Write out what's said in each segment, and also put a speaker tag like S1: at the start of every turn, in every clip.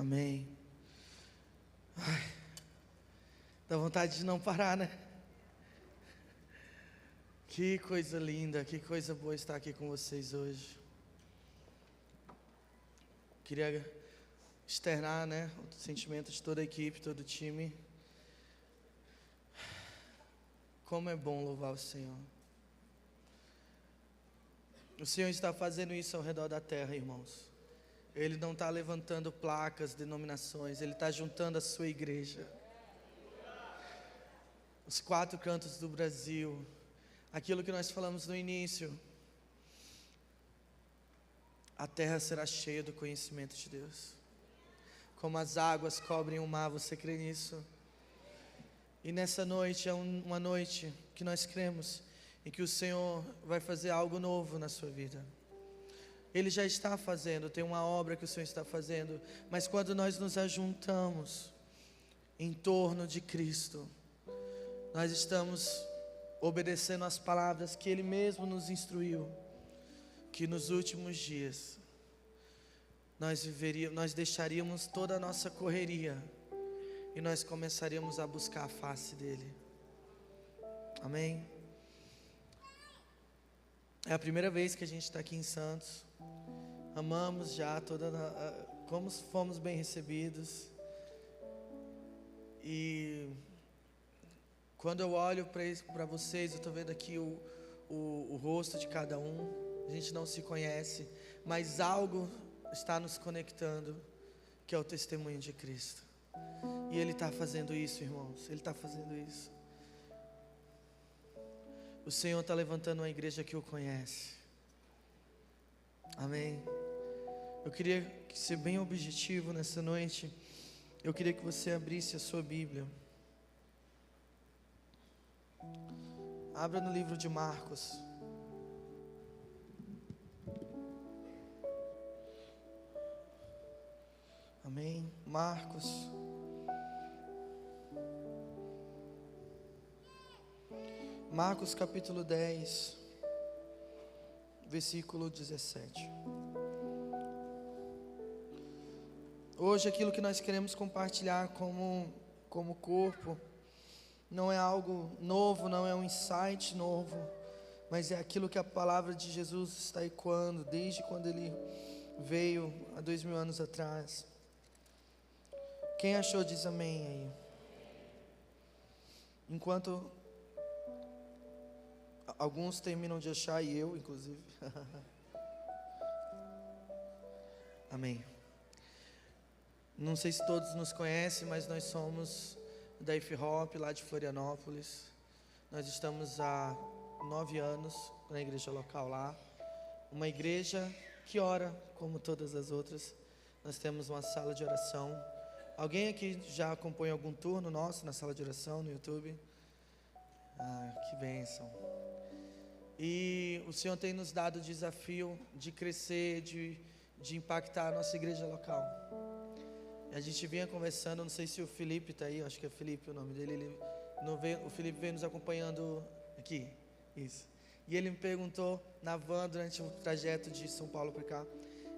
S1: Amém. Ai, dá vontade de não parar, né? Que coisa linda, que coisa boa estar aqui com vocês hoje. Queria externar, né, o sentimento de toda a equipe, todo o time. Como é bom louvar o Senhor. O Senhor está fazendo isso ao redor da terra, irmãos. Ele não está levantando placas, denominações, Ele está juntando a sua igreja. Os 4 cantos do Brasil, aquilo que nós falamos no início, a terra será cheia do conhecimento de Deus. Como as águas cobrem o mar, você crê nisso? E nessa noite é uma noite que nós cremos em que o Senhor vai fazer algo novo na sua vida. Ele já está fazendo, tem uma obra que o Senhor está fazendo, mas quando nós nos ajuntamos em torno de Cristo, nós estamos obedecendo às palavras que Ele mesmo nos instruiu, que nos últimos dias nós deixaríamos toda a nossa correria e nós começaríamos a buscar a face dEle. Amém? É a primeira vez que a gente está aqui em Santos. Amamos já como fomos bem recebidos. E quando eu olho para vocês, eu estou vendo aqui o rosto de cada um. A gente não se conhece, mas algo está nos conectando, que é o testemunho de Cristo. E Ele está fazendo isso, irmãos. Ele está fazendo isso. O Senhor está levantando uma igreja que o conhece. Amém. Eu queria ser bem objetivo nessa noite. Eu queria que você abrisse a sua Bíblia. Abra no livro de Marcos. Amém. Marcos. Marcos capítulo 10, versículo 17. Hoje aquilo que nós queremos compartilhar como corpo não é algo novo, não é um insight novo, mas é aquilo que a palavra de Jesus está ecoando desde quando Ele veio há 2000 anos atrás. Quem achou diz amém aí. Enquanto alguns terminam de achar, e eu inclusive. Amém. Não sei se todos nos conhecem, mas nós somos da IFHOP, lá de Florianópolis. Nós estamos há 9 anos na igreja local lá. Uma igreja que ora como todas as outras. Nós temos uma sala de oração. Alguém aqui já acompanha algum turno nosso na sala de oração no YouTube? Ah, que bênção. E o Senhor tem nos dado o desafio de crescer, de impactar a nossa igreja local. A gente vinha conversando, não sei se o Felipe está aí, acho que é Felipe o nome dele. O Felipe veio nos acompanhando aqui, isso. E ele me perguntou na van durante o trajeto de São Paulo para cá.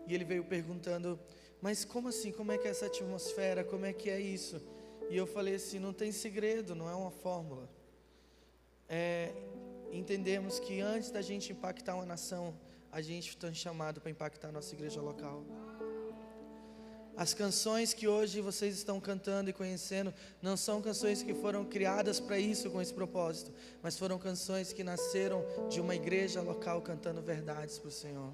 S1: E ele veio perguntando, mas como assim, como é que é essa atmosfera, como é que é isso? E eu falei assim, não tem segredo, não é uma fórmula. Entendemos que antes da gente impactar uma nação, a gente está chamado para impactar a nossa igreja local. As canções que hoje vocês estão cantando e conhecendo não são canções que foram criadas para isso, com esse propósito, mas foram canções que nasceram de uma igreja local cantando verdades para o Senhor,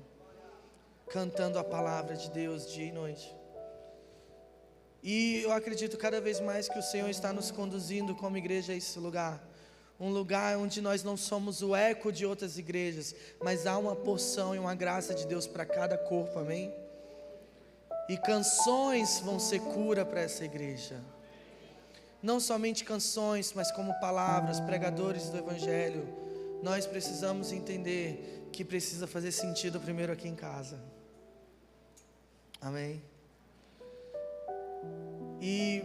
S1: cantando a palavra de Deus dia e noite. E eu acredito cada vez mais que o Senhor está nos conduzindo como igreja a esse lugar. Um lugar onde nós não somos o eco de outras igrejas, mas há uma porção e uma graça de Deus para cada corpo, amém? E canções vão ser cura para essa igreja. Não somente canções, mas como palavras, pregadores do Evangelho. Nós precisamos entender que precisa fazer sentido primeiro aqui em casa. Amém? E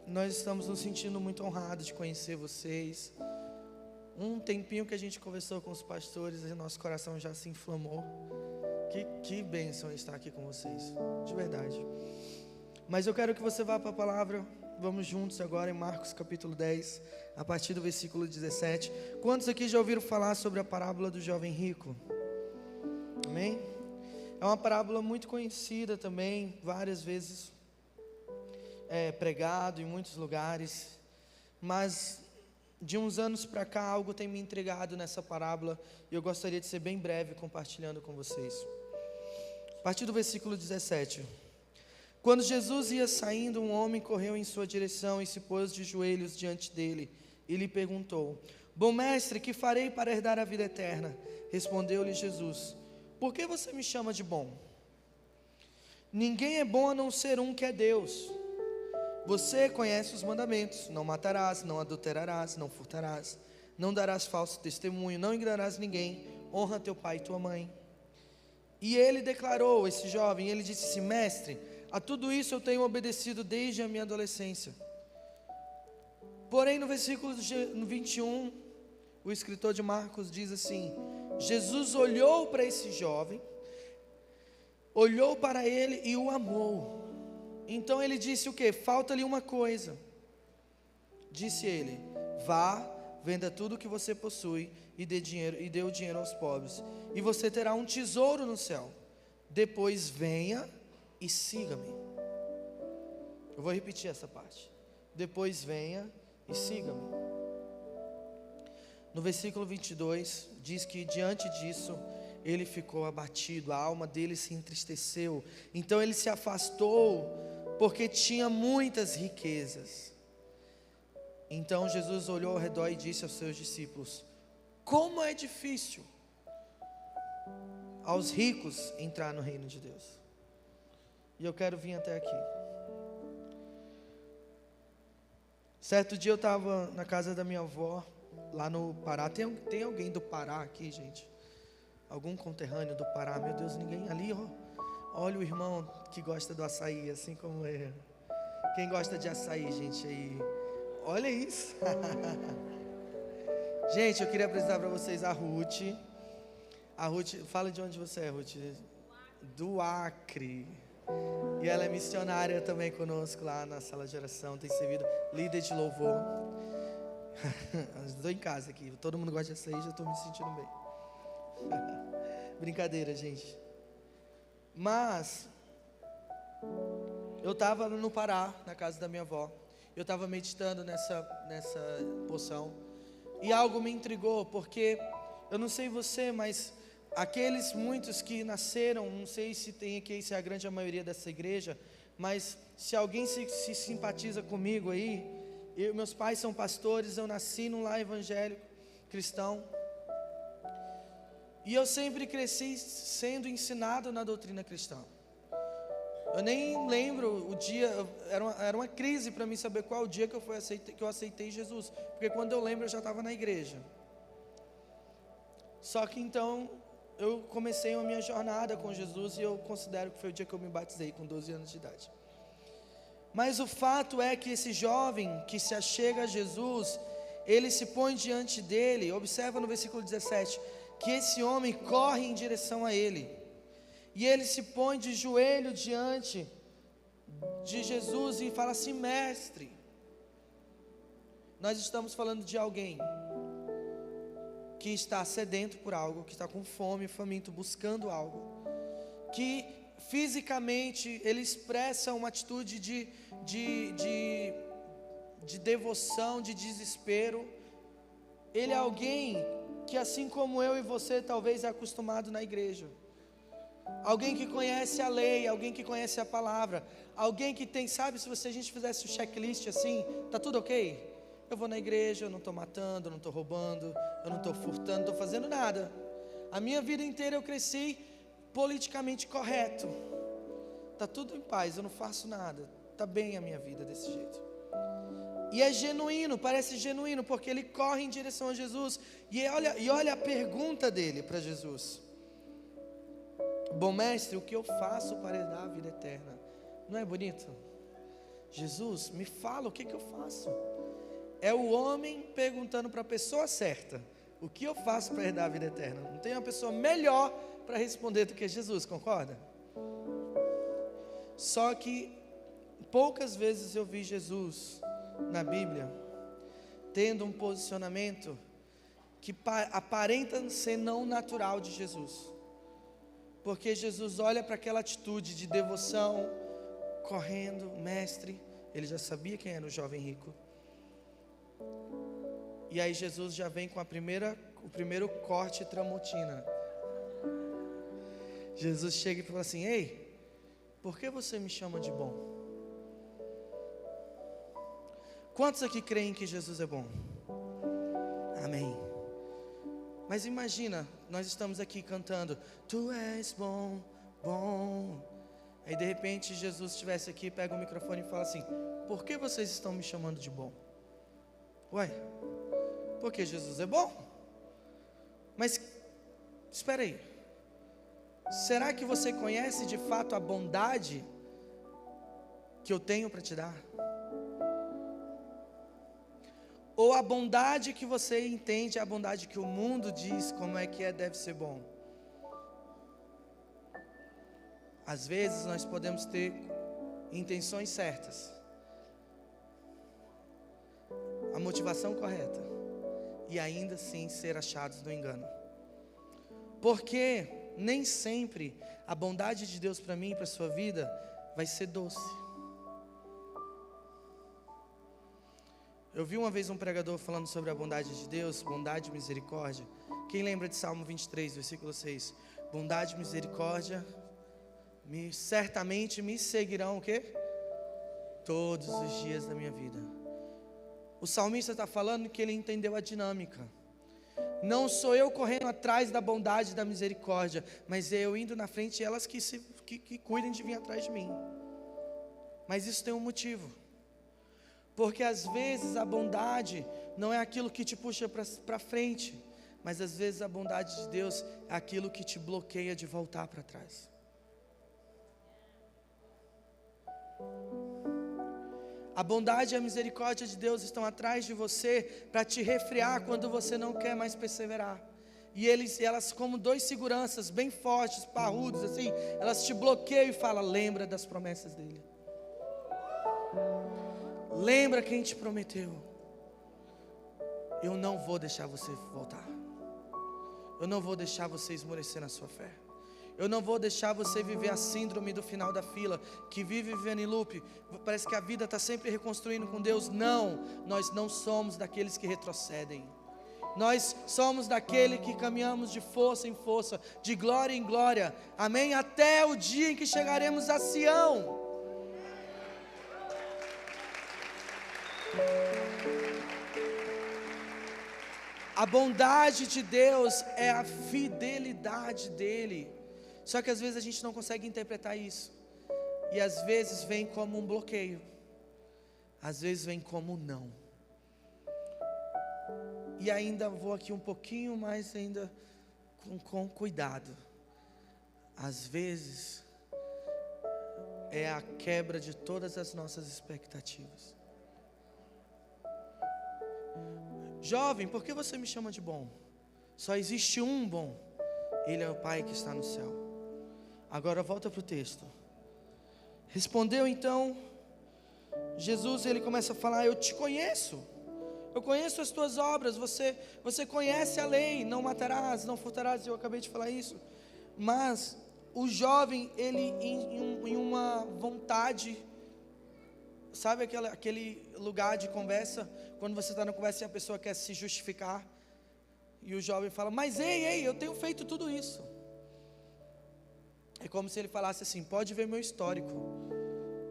S1: nós estamos nos sentindo muito honrados de conhecer vocês. Um tempinho que a gente conversou com os pastores, e nosso coração já se inflamou. Que bênção estar aqui com vocês, de verdade. Mas eu quero que você vá para a palavra. Vamos juntos agora em Marcos capítulo 10, a partir do versículo 17. Quantos aqui já ouviram falar sobre a parábola do jovem rico? Amém? É uma parábola muito conhecida também, várias vezes pregado em muitos lugares. Mas de uns anos para cá, algo tem me intrigado nessa parábola, e eu gostaria de ser bem breve compartilhando com vocês. A partir do versículo 17. Quando Jesus ia saindo, um homem correu em sua direção e se pôs de joelhos diante dele e lhe perguntou: Bom mestre, que farei para herdar a vida eterna? Respondeu-lhe Jesus: Por que você me chama de bom? Ninguém é bom a não ser um, que é Deus. Você conhece os mandamentos: não matarás, não adulterarás, não furtarás, não darás falso testemunho, não enganarás ninguém, honra teu pai e tua mãe. E ele declarou, esse jovem, ele disse assim: Mestre, a tudo isso eu tenho obedecido desde a minha adolescência. Porém, no versículo 21, o escritor de Marcos diz assim: Jesus olhou para esse jovem, olhou para ele e o amou. Então ele disse o quê? Falta-lhe uma coisa. Disse ele: vá, venda tudo o que você possui e dê o dinheiro aos pobres, e você terá um tesouro no céu. Depois venha e siga-me. Eu vou repetir essa parte. Depois venha e siga-me. No versículo 22 diz que diante disso ele ficou abatido, a alma dele se entristeceu. Então ele se afastou, porque tinha muitas riquezas. Então Jesus olhou ao redor e disse aos seus discípulos: Como é difícil aos ricos entrar no reino de Deus. E eu quero vir até aqui. Certo dia eu estava na casa da minha avó, lá no Pará. Tem alguém do Pará aqui, gente? Algum conterrâneo do Pará? Meu Deus, ninguém ali, ó. Olha o irmão que gosta do açaí, assim como eu. Quem gosta de açaí, gente, aí? Olha isso. Gente, eu queria apresentar para vocês a Ruth. A Ruth, fala de onde você é, Ruth? Do Acre. E ela é missionária também conosco lá na sala de oração. Tem servido líder de louvor. Estou em casa aqui. Todo mundo gosta de açaí, já estou me sentindo bem. Brincadeira, gente. Mas eu estava no Pará, na casa da minha avó. Eu estava meditando nessa poção. E algo me intrigou, porque eu não sei você, mas aqueles muitos que nasceram, não sei se tem aqui, se é a grande maioria dessa igreja, mas se alguém se simpatiza comigo aí, meus pais são pastores, eu nasci num lar evangélico, cristão. E eu sempre cresci sendo ensinado na doutrina cristã. Eu nem lembro o dia, era uma crise para mim saber qual o dia que eu aceitei Jesus. Porque quando eu lembro eu já estava na igreja. Só que então eu comecei a minha jornada com Jesus e eu considero que foi o dia que eu me batizei, com 12 anos de idade. Mas o fato é que esse jovem que se achega a Jesus, ele se põe diante dele. Observa no versículo 17, que esse homem corre em direção a ele, e ele se põe de joelho diante de Jesus e fala assim: mestre. Nós estamos falando de alguém que está sedento por algo, que está com fome, faminto, buscando algo, que fisicamente ele expressa uma atitude de devoção, de desespero. Ele é alguém que, assim como eu e você, talvez é acostumado na igreja. Alguém que conhece a lei, alguém que conhece a palavra, alguém que tem, sabe, se a gente fizesse o checklist assim, tá tudo ok? Eu vou na igreja, eu não estou matando, eu não estou roubando, eu não estou furtando, não estou fazendo nada. A minha vida inteira eu cresci politicamente correto. Tá tudo em paz, eu não faço nada. Tá bem a minha vida desse jeito. E é genuíno, parece genuíno, porque ele corre em direção a Jesus. E olha a pergunta dele para Jesus: bom mestre, o que eu faço para herdar a vida eterna? Não é bonito? Jesus, me fala o que eu faço. É o homem perguntando para a pessoa certa: o que eu faço para herdar a vida eterna? Não tem uma pessoa melhor para responder do que Jesus, concorda? Só que poucas vezes eu vi Jesus na Bíblia tendo um posicionamento que aparenta ser não natural de Jesus. Porque Jesus olha para aquela atitude de devoção, correndo, mestre, ele já sabia quem era o jovem rico. E aí Jesus já vem com o primeiro corte tramontina. Jesus chega e fala assim: ei, por que você me chama de bom? Quantos aqui creem que Jesus é bom? Amém. Mas imagina, nós estamos aqui cantando: Tu és bom, bom. Aí de repente Jesus estivesse aqui, pega o microfone e fala assim: por que vocês estão me chamando de bom? Ué, porque Jesus é bom. Mas, espera aí, será que você conhece de fato a bondade que eu tenho para te dar? Ou a bondade que você entende é a bondade que o mundo diz como é que deve ser bom? Às vezes nós podemos ter intenções certas, a motivação correta, e ainda assim ser achados no engano. Porque nem sempre a bondade de Deus para mim e para a sua vida vai ser doce. Eu vi uma vez um pregador falando sobre a bondade de Deus, bondade e misericórdia. Quem lembra de Salmo 23, versículo 6? Bondade e misericórdia certamente me seguirão o quê? Todos os dias da minha vida. O salmista está falando que ele entendeu a dinâmica. Não sou eu correndo atrás da bondade e da misericórdia, mas eu indo na frente e elas que cuidem de vir atrás de mim. Mas isso tem um motivo. Porque às vezes a bondade não é aquilo que te puxa para frente, mas às vezes a bondade de Deus é aquilo que te bloqueia de voltar para trás. A bondade e a misericórdia de Deus estão atrás de você para te refrear quando você não quer mais perseverar. E elas, como dois seguranças bem fortes, parrudos assim, elas te bloqueiam e falam: lembra das promessas dele. Lembra quem te prometeu. Eu não vou deixar você voltar. Eu não vou deixar você esmorecer na sua fé. Eu não vou deixar você viver a síndrome do final da fila, que vive vivendo em loop. Parece que a vida está sempre reconstruindo com Deus. Não, nós não somos daqueles que retrocedem. Nós somos daquele que caminhamos de força em força, de glória em glória. Amém? Até o dia em que chegaremos a Sião. A bondade de Deus é a fidelidade dele. Só que às vezes a gente não consegue interpretar isso. E às vezes vem como um bloqueio. Às vezes vem como um não. E ainda vou aqui um pouquinho mais ainda com cuidado. Às vezes é a quebra de todas as nossas expectativas. Jovem, por que você me chama de bom? Só existe um bom. Ele é o Pai que está no céu. Agora volta para o texto. Respondeu então Jesus, ele começa a falar: eu te conheço. Eu conheço as tuas obras. Você conhece a lei: não matarás, não furtarás. Eu acabei de falar isso. Mas o jovem, ele em uma vontade, sabe aquele lugar de conversa, quando você está na conversa e a pessoa quer se justificar, e o jovem fala: mas ei, eu tenho feito tudo isso. É como se ele falasse assim: pode ver meu histórico,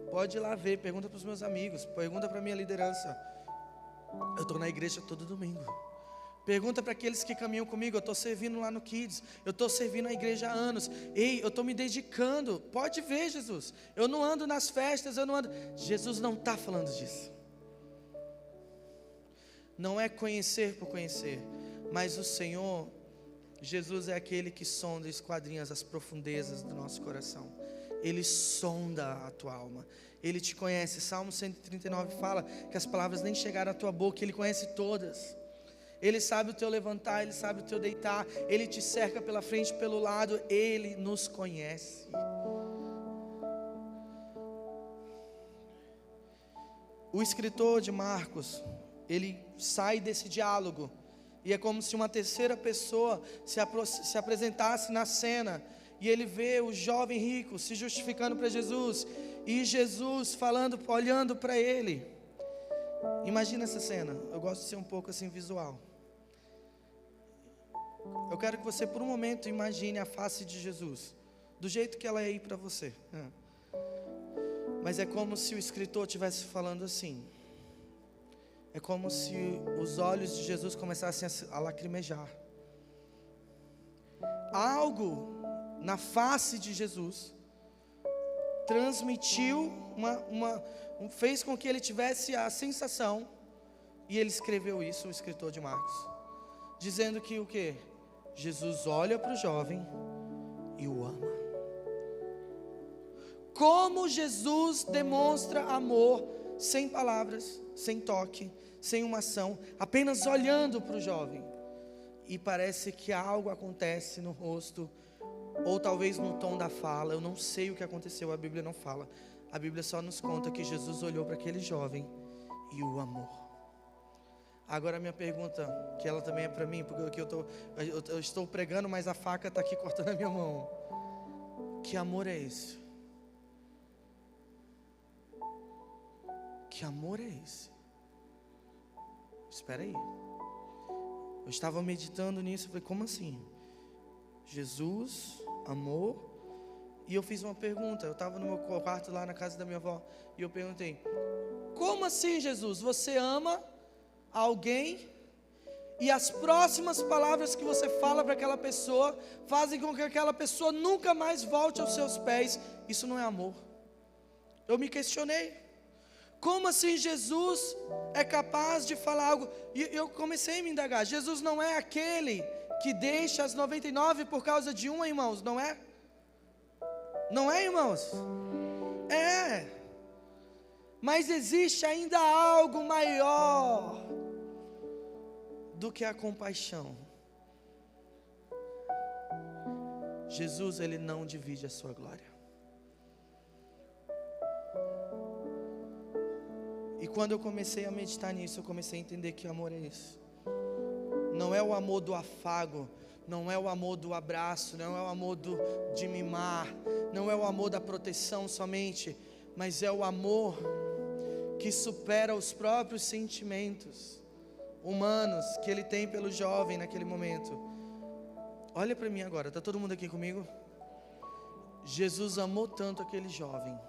S1: pode ir lá ver, pergunta para os meus amigos, pergunta para a minha liderança. Eu estou na igreja todo domingo. Pergunta para aqueles que caminham comigo: eu estou servindo lá no Kids, eu estou servindo a igreja há anos. Ei, eu estou me dedicando. Pode ver, Jesus. Eu não ando nas festas, eu não ando. Jesus não está falando disso. Não é conhecer por conhecer, mas o Senhor, Jesus é aquele que sonda e esquadrinha as profundezas do nosso coração. Ele sonda a tua alma. Ele te conhece. Salmo 139 fala que as palavras nem chegaram à tua boca. Ele conhece todas. Ele sabe o teu levantar, Ele sabe o teu deitar. Ele te cerca pela frente, pelo lado. Ele nos conhece. o escritor de Marcos, ele sai desse diálogo, e é como se uma terceira pessoa se apresentasse na cena, e ele vê o jovem rico se justificando para Jesus, e Jesus falando, olhando para ele. Imagina essa cena. Eu gosto de ser um pouco assim visual. Eu quero que você por um momento imagine a face de Jesus, do jeito que ela é aí para você. Mas é como se o escritor estivesse falando assim. É como se os olhos de Jesus começassem a lacrimejar. Algo na face de Jesus transmitiu fez com que ele tivesse a sensação, e ele escreveu isso, o escritor de Marcos, dizendo que o quê? Jesus olha para o jovem e o ama. Como Jesus demonstra amor sem palavras, sem toque, sem uma ação, apenas olhando para o jovem. E parece que algo acontece no rosto, ou talvez no tom da fala. Eu não sei o que aconteceu, a Bíblia não fala. A Bíblia só nos conta que Jesus olhou para aquele jovem e o amou. Agora a minha pergunta, que ela também é para mim, porque eu estou pregando, mas a faca está aqui cortando a minha mão. Que amor é esse? Que amor é esse? Espera aí. Eu estava meditando nisso, falei, como assim? Jesus amou. E eu fiz uma pergunta. Eu estava no meu quarto lá na casa da minha avó, e eu perguntei, como assim, Jesus? Você ama alguém e as próximas palavras que você fala para aquela pessoa fazem com que aquela pessoa nunca mais volte aos seus pés? Isso não é amor. Eu me questionei. Como assim Jesus é capaz de falar algo? E eu comecei a me indagar. Jesus não é aquele que deixa as 99 por causa de uma, irmãos, não é? Não é, irmãos? É. Mas existe ainda algo maior do que a compaixão. Jesus, ele não divide a sua glória. E quando eu comecei a meditar nisso, eu comecei a entender que amor é esse. Não é o amor do afago, não é o amor do abraço, não é o amor de mimar, não é o amor da proteção somente, mas é o amor que supera os próprios sentimentos humanos que ele tem pelo jovem naquele momento. Olha para mim agora, está todo mundo aqui comigo? Jesus amou tanto aquele jovem,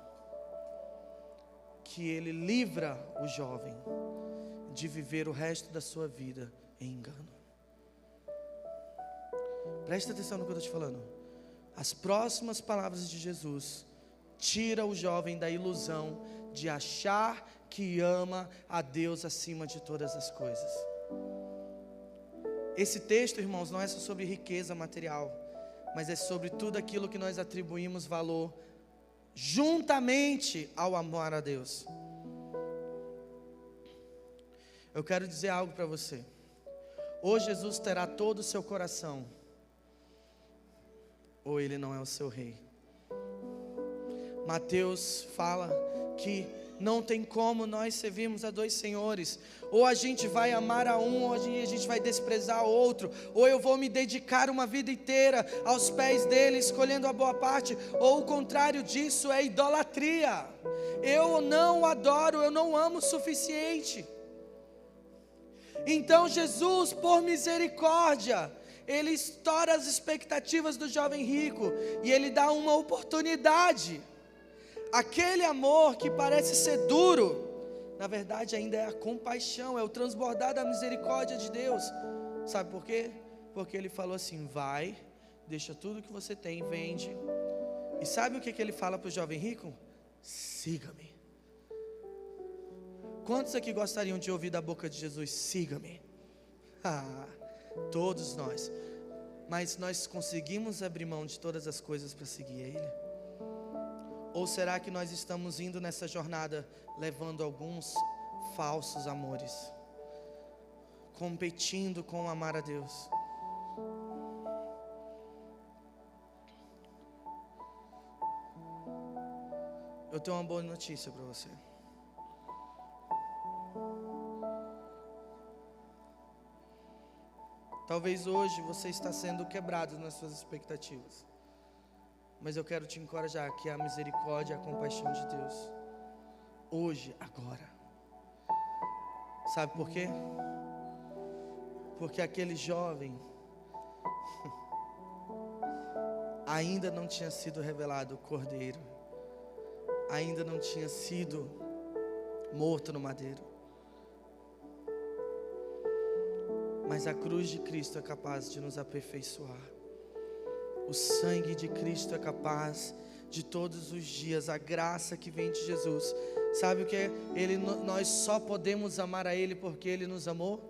S1: que ele livra o jovem de viver o resto da sua vida em engano. Presta atenção no que eu estou te falando. As próximas palavras de Jesus tira o jovem da ilusão de achar que ama a Deus acima de todas as coisas. Esse texto, irmãos, não é só sobre riqueza material, mas é sobre tudo aquilo que nós atribuímos valor juntamente ao amor a Deus. Eu quero dizer algo para você. Ou Jesus terá todo o seu coração, ou ele não é o seu rei. Mateus fala que não tem como nós servirmos a dois senhores. Ou a gente vai amar a um, ou a gente vai desprezar o outro. Ou eu vou me dedicar uma vida inteira aos pés dele, escolhendo a boa parte. Ou o contrário disso é idolatria. Eu não adoro, eu não amo o suficiente. Então Jesus, por misericórdia, ele estoura as expectativas do jovem rico e ele dá uma oportunidade. Aquele amor que parece ser duro, na verdade ainda é a compaixão, é o transbordar da misericórdia de Deus. Sabe por quê? Porque ele falou assim, vai, deixa tudo que você tem, vende. E sabe o que ele fala para o jovem rico? Siga-me. Quantos aqui gostariam de ouvir da boca de Jesus, siga-me? Todos nós. Mas nós conseguimos abrir mão de todas as coisas para seguir Ele? Ou será que nós estamos indo nessa jornada levando alguns falsos amores, competindo com amar a Deus? Eu tenho uma boa notícia para você. Talvez hoje você está sendo quebrado nas suas expectativas. Mas eu quero te encorajar que a misericórdia e a compaixão de Deus, hoje, agora. Sabe por quê? Porque aquele jovem ainda não tinha sido revelado o Cordeiro, ainda não tinha sido morto no madeiro. Mas a cruz de Cristo é capaz de nos aperfeiçoar. O sangue de Cristo é capaz de todos os dias, a graça que vem de Jesus. Sabe o que é? Nós só podemos amar a Ele porque Ele nos amou.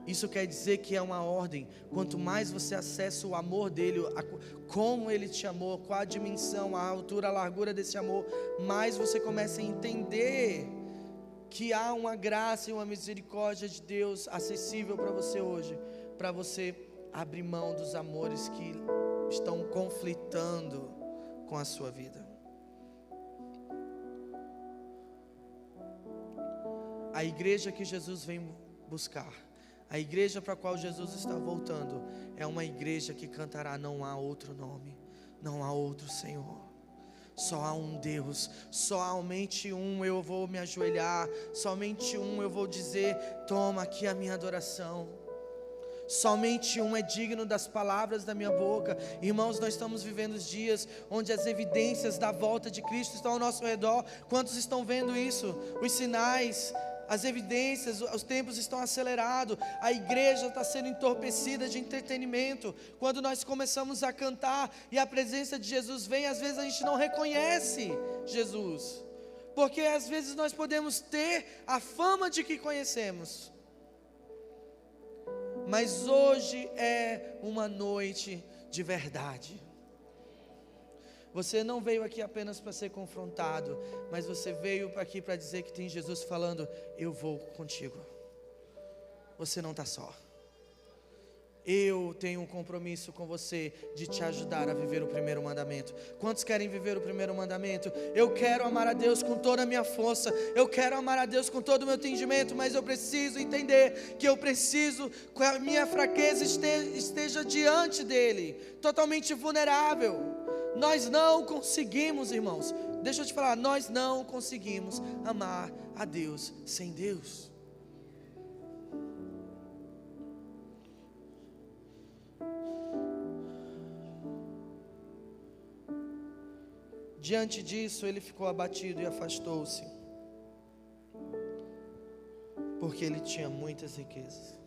S1: Isso quer dizer que é uma ordem. Quanto mais você acessa o amor dele, como Ele te amou, qual a dimensão, a altura, a largura desse amor, mais você começa a entender que há uma graça e uma misericórdia de Deus acessível para você hoje, para você abrir mão dos amores que estão conflitando com a sua vida. A igreja que Jesus vem buscar, a igreja para a qual Jesus está voltando, é uma igreja que cantará: não há outro nome, não há outro Senhor. Só há um Deus, somente um eu vou me ajoelhar, somente um eu vou dizer: toma aqui a minha adoração. Somente um é digno das palavras da minha boca. Irmãos, nós estamos vivendo os dias onde as evidências da volta de Cristo estão ao nosso redor. Quantos estão vendo isso? Os sinais, as evidências, os tempos estão acelerados. A igreja está sendo entorpecida de entretenimento. Quando nós começamos a cantar e a presença de Jesus vem, às vezes a gente não reconhece Jesus, porque às vezes nós podemos ter a fama de que conhecemos. Mas hoje é uma noite de verdade. Você não veio aqui apenas para ser confrontado, mas você veio aqui para dizer que tem Jesus falando: eu vou contigo. Você não está só. Eu tenho um compromisso com você de te ajudar a viver o primeiro mandamento. Quantos querem viver o primeiro mandamento? Eu quero amar a Deus com toda a minha força, eu quero amar a Deus com todo o meu entendimento, mas eu preciso entender que eu preciso que a minha fraqueza esteja diante dEle, totalmente vulnerável. Nós não conseguimos, irmãos, deixa eu te falar, nós não conseguimos amar a Deus sem Deus. Diante disso, ele ficou abatido e afastou-se, porque ele tinha muitas riquezas.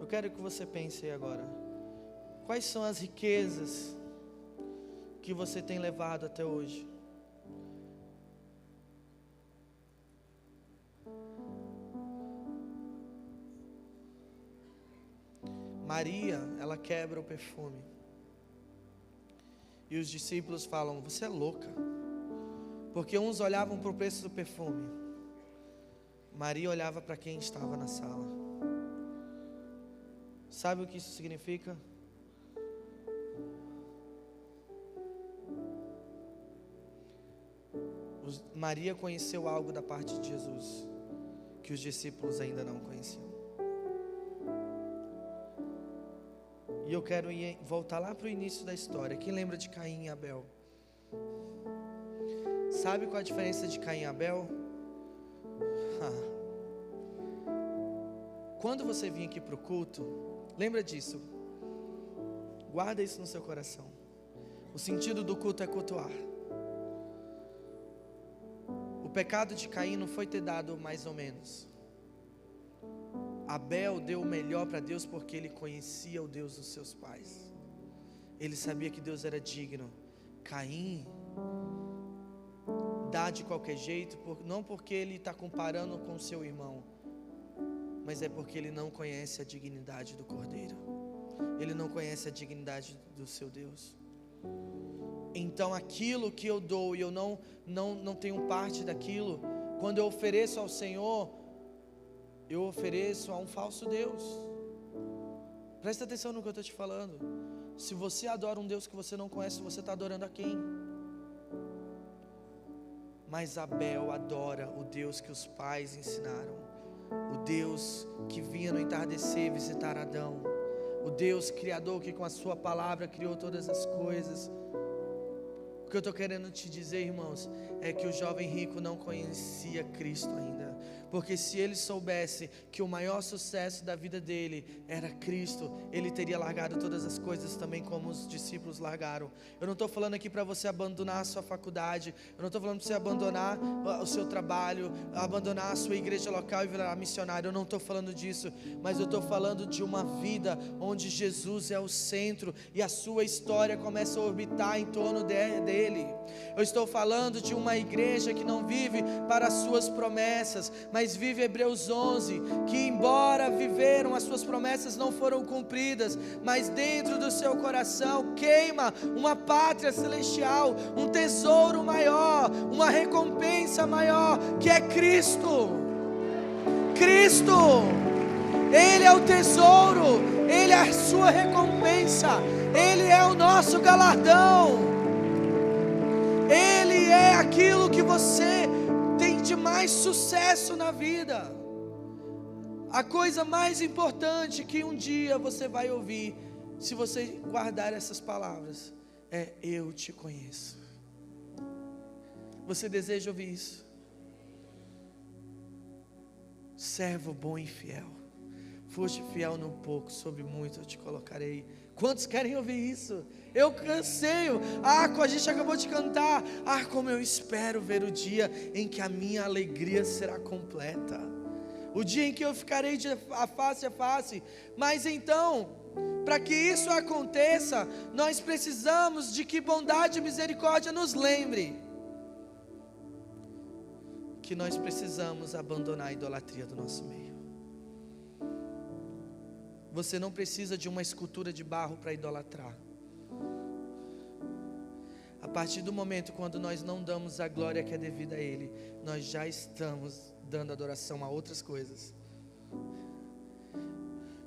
S1: Eu quero que você pense aí agora: quais são as riquezas que você tem levado até hoje? Maria, ela quebra o perfume. E os discípulos falam: você é louca. Porque uns olhavam para o preço do perfume, Maria olhava para quem estava na sala. Sabe o que isso significa? Maria conheceu algo da parte de Jesus que os discípulos ainda não conheciam. E eu quero voltar lá para o início da história. Quem lembra de Caim e Abel? Sabe qual a diferença de Caim e Abel? Quando você vir aqui para o culto, lembra disso. Guarda isso no seu coração. O sentido do culto é cultuar. O pecado de Caim não foi ter dado mais ou menos. Abel deu o melhor para Deus porque ele conhecia o Deus dos seus pais. Ele sabia que Deus era digno. Caim dá de qualquer jeito, não porque ele está comparando com seu irmão, mas é porque ele não conhece a dignidade do Cordeiro. Ele não conhece a dignidade do seu Deus. Então aquilo que eu dou e eu não tenho parte daquilo, quando eu ofereço ao Senhor, eu ofereço a um falso Deus. Presta atenção no que eu estou te falando. Se você adora um Deus que você não conhece, você está adorando a quem? Mas Abel adora o Deus que os pais ensinaram. o Deus que vinha no entardecer visitar Adão, o Deus criador que com a sua palavra criou todas as coisas. O que eu estou querendo te dizer, irmãos, é que o jovem rico não conhecia Cristo ainda. Porque se ele soubesse que o maior sucesso da vida dele era Cristo, ele teria largado todas as coisas também como os discípulos largaram. Eu não estou falando aqui para você abandonar a sua faculdade, eu não estou falando para você abandonar o seu trabalho, abandonar a sua igreja local e virar missionário, eu não estou falando disso, mas eu estou falando de uma vida onde Jesus é o centro e a sua história começa a orbitar em torno dele. Eu estou falando de uma igreja que não vive para as suas promessas, mas vive Hebreus 11, que embora viveram, as suas promessas não foram cumpridas, mas dentro do seu coração queima uma pátria celestial, um tesouro maior, uma recompensa maior, que é Cristo. Cristo, Ele é o tesouro, Ele é a sua recompensa, Ele é o nosso galardão, Ele é aquilo que você tem de mais sucesso na vida. A coisa mais importante que um dia você vai ouvir, se você guardar essas palavras, é: eu te conheço. Você deseja ouvir isso? Servo bom e fiel, foste fiel no pouco, sobre muito eu te colocarei. Quantos querem ouvir isso? Eu canseio. A gente acabou de cantar. Como eu espero ver o dia em que a minha alegria será completa, o dia em que eu ficarei de face a face. Mas então, para que isso aconteça, nós precisamos de que bondade e misericórdia nos lembre que nós precisamos abandonar a idolatria do nosso meio. Você não precisa de uma escultura de barro para idolatrar. A partir do momento quando nós não damos a glória que é devida a Ele, nós já estamos dando adoração a outras coisas.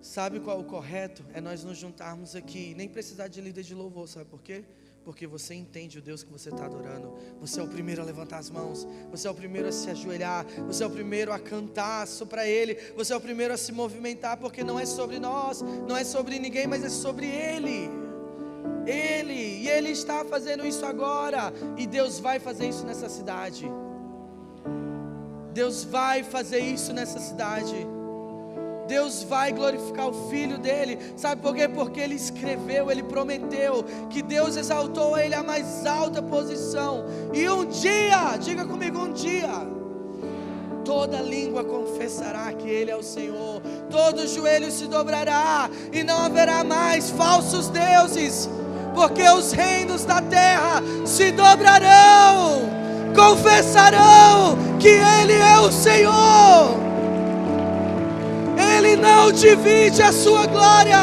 S1: Sabe qual é o correto? É nós nos juntarmos aqui, nem precisar de líder de louvor, sabe por quê? Porque você entende o Deus que você está adorando. Você é o primeiro a levantar as mãos, você é o primeiro a se ajoelhar, você é o primeiro a cantar para Ele, você é o primeiro a se movimentar, porque não é sobre nós, não é sobre ninguém, mas é sobre Ele. E Ele está fazendo isso agora, e Deus vai fazer isso nessa cidade. Deus vai fazer isso nessa cidade. Deus vai glorificar o Filho dele. Sabe por quê? Porque Ele escreveu, Ele prometeu que Deus exaltou Ele à mais alta posição. E um dia, diga comigo, um dia, toda língua confessará que Ele é o Senhor, todo joelho se dobrará, e não haverá mais falsos deuses, porque os reinos da terra se dobrarão, confessarão que Ele é o Senhor. Ele não divide a sua glória.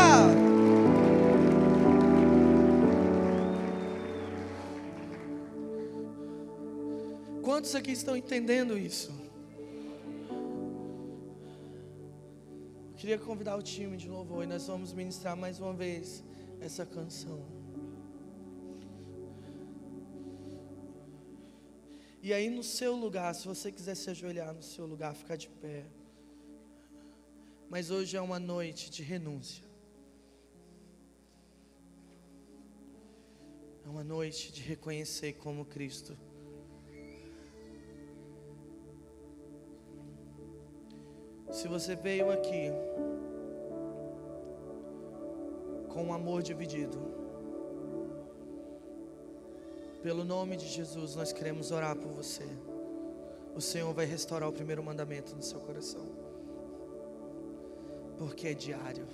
S1: Quantos aqui estão entendendo isso? Eu queria convidar o time de louvor e nós vamos ministrar mais uma vez essa canção. E aí no seu lugar, se você quiser se ajoelhar no seu lugar, ficar de pé. Mas hoje é uma noite de renúncia. É uma noite de reconhecer como Cristo. Se você veio aqui com um amor dividido, pelo nome de Jesus, nós queremos orar por você. O Senhor vai restaurar o primeiro mandamento no seu coração. Porque é diário.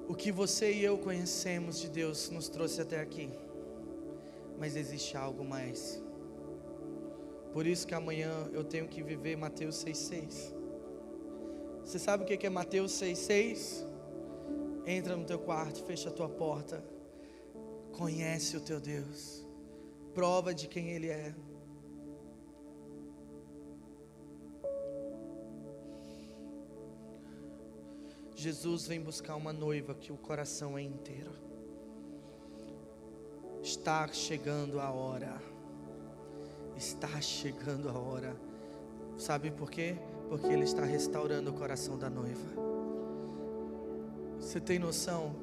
S1: O que você e eu conhecemos de Deus nos trouxe até aqui, mas existe algo mais. Por isso que amanhã eu tenho que viver Mateus 6,6. Você sabe o que é Mateus 6,6? Entra no teu quarto, fecha a tua porta, conhece o teu Deus, prova de quem Ele é. Jesus vem buscar uma noiva que o coração é inteiro. Está chegando a hora. Está chegando a hora. Sabe por quê? Porque Ele está restaurando o coração da noiva. Você tem noção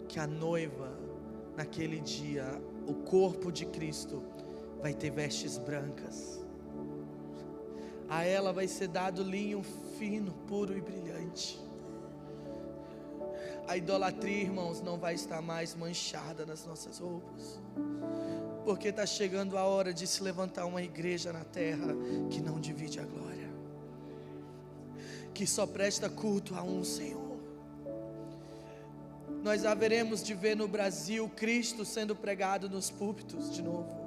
S1: que a noiva, naquele dia, o corpo de Cristo vai ter vestes brancas. A ela vai ser dado linho fino, puro e brilhante. A idolatria, irmãos, não vai estar mais manchada nas nossas roupas. Porque está chegando a hora de se levantar uma igreja na terra que não divide a glória, que só presta culto a um Senhor. Nós haveremos de ver no Brasil Cristo sendo pregado nos púlpitos de novo.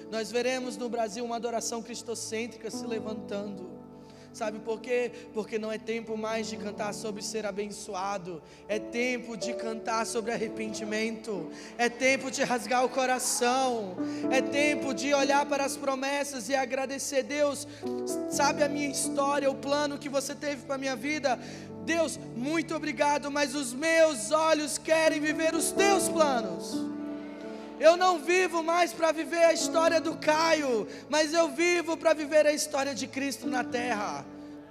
S1: Nós veremos no Brasil uma adoração cristocêntrica se levantando. Sabe por quê? Porque não é tempo mais de cantar sobre ser abençoado. É tempo de cantar sobre arrependimento. É tempo de rasgar o coração. É tempo de olhar para as promessas e agradecer. Deus, sabe a minha história, o plano que você teve para a minha vida? Deus, muito obrigado, mas os meus olhos querem viver os teus planos. Eu não vivo mais para viver a história do Caio, mas eu vivo para viver a história de Cristo na terra.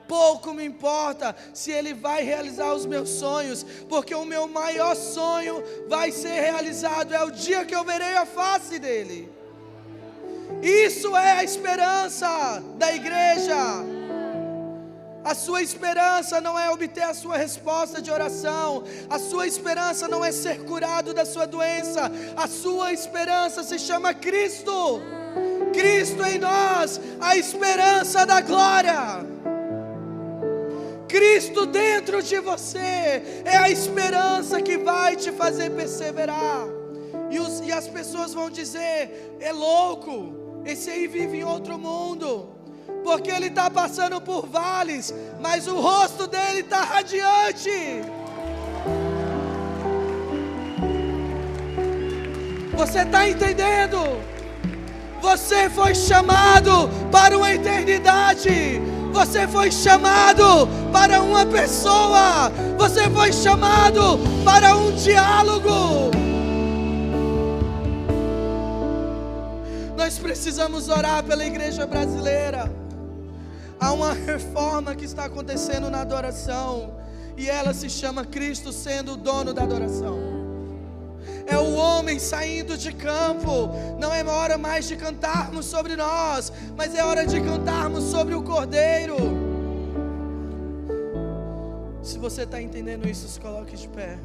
S1: Pouco me importa se Ele vai realizar os meus sonhos, porque o meu maior sonho vai ser realizado, é o dia que eu verei a face dEle. Isso é a esperança da igreja. A sua esperança não é obter a sua resposta de oração. A sua esperança não é ser curado da sua doença. A sua esperança se chama Cristo. Cristo em nós, a esperança da glória. Cristo dentro de você é a esperança que vai te fazer perseverar. E as pessoas vão dizer: é louco, esse aí vive em outro mundo. Porque ele está passando por vales, mas o rosto dele está radiante. Você está entendendo? Você foi chamado para uma eternidade. Você foi chamado para uma pessoa. Você foi chamado para um diálogo. Nós precisamos orar pela igreja brasileira. Há uma reforma que está acontecendo na adoração, e ela se chama Cristo sendo o dono da adoração. É o homem saindo de campo. Não é hora mais de cantarmos sobre nós, mas é hora de cantarmos sobre o Cordeiro. Se você está entendendo isso, se coloque de pé.